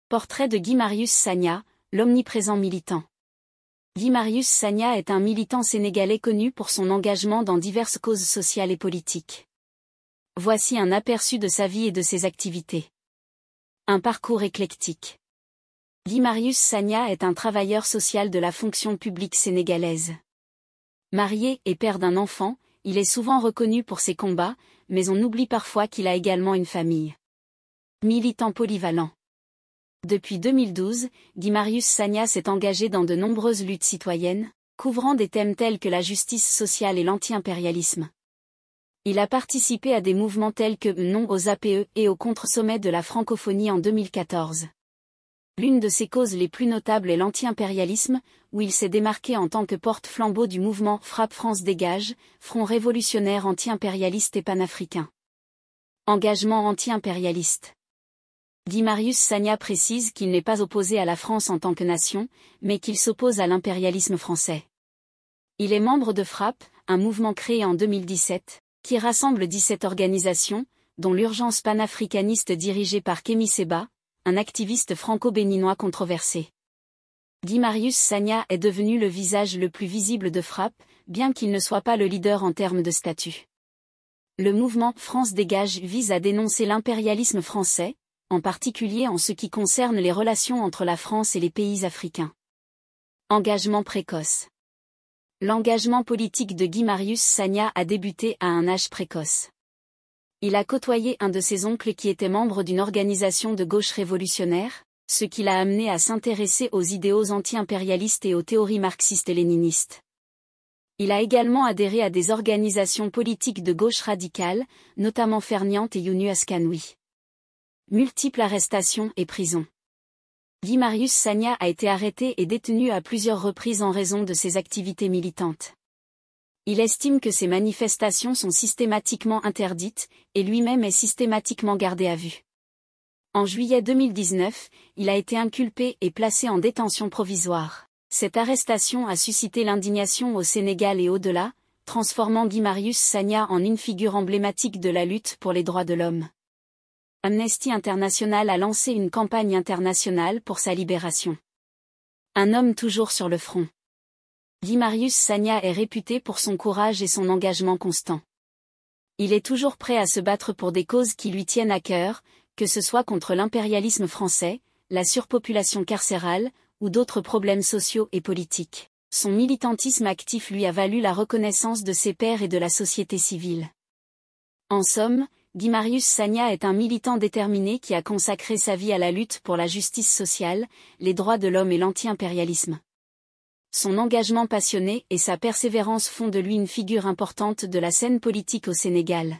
Portrait de Guy Marius Sagna, l'omniprésent militant. Guy Marius Sagna est un militant sénégalais connu pour son engagement dans diverses causes sociales et politiques. Voici un aperçu de sa vie et de ses activités. Un parcours éclectique. Guy Marius Sagna est un travailleur social de la fonction publique sénégalaise. Marié et père d'un enfant, il est souvent reconnu pour ses combats, mais on oublie parfois qu'il a également une famille. Militant polyvalent. Depuis 2012, Guy Marius Sagna s'est engagé dans de nombreuses luttes citoyennes, couvrant des thèmes tels que la justice sociale et l'anti-impérialisme. Il a participé à des mouvements tels que Non aux APE et au contre-sommet de la francophonie en 2014. L'une de ses causes les plus notables est l'anti-impérialisme, où il s'est démarqué en tant que porte-flambeau du mouvement Frappe France Dégage, front révolutionnaire anti-impérialiste et panafricain. Engagement anti-impérialiste. Guy Marius Sagna précise qu'il n'est pas opposé à la France en tant que nation, mais qu'il s'oppose à l'impérialisme français. Il est membre de Frappe, un mouvement créé en 2017, qui rassemble 17 organisations, dont l'Urgence panafricaniste dirigée par Kémy Séba, un activiste franco-béninois controversé. Guy Marius Sagna est devenu le visage le plus visible de Frappe, bien qu'il ne soit pas le leader en termes de statut. Le mouvement France Dégage vise à dénoncer l'impérialisme français, en particulier en ce qui concerne les relations entre la France et les pays africains. Engagement précoce. L'engagement politique de Guy Marius Sagna a débuté à un âge précoce. Il a côtoyé un de ses oncles qui était membre d'une organisation de gauche révolutionnaire, ce qui l'a amené à s'intéresser aux idéaux anti-impérialistes et aux théories marxistes et léninistes. Il a également adhéré à des organisations politiques de gauche radicale, notamment Ferniante et Younous Askanoui. Multiples arrestations et prisons. Guy Marius Sagna a été arrêté et détenu à plusieurs reprises en raison de ses activités militantes. Il estime que ces manifestations sont systématiquement interdites, et lui-même est systématiquement gardé à vue. En juillet 2019, il a été inculpé et placé en détention provisoire. Cette arrestation a suscité l'indignation au Sénégal et au-delà, transformant Guy Marius Sagna en une figure emblématique de la lutte pour les droits de l'homme. Amnesty International a lancé une campagne internationale pour sa libération. Un homme toujours sur le front. Guy Marius Sagna est réputé pour son courage et son engagement constant. Il est toujours prêt à se battre pour des causes qui lui tiennent à cœur, que ce soit contre l'impérialisme français, la surpopulation carcérale, ou d'autres problèmes sociaux et politiques. Son militantisme actif lui a valu la reconnaissance de ses pairs et de la société civile. En somme, Guy Marius Sagna est un militant déterminé qui a consacré sa vie à la lutte pour la justice sociale, les droits de l'homme et l'anti-impérialisme. Son engagement passionné et sa persévérance font de lui une figure importante de la scène politique au Sénégal.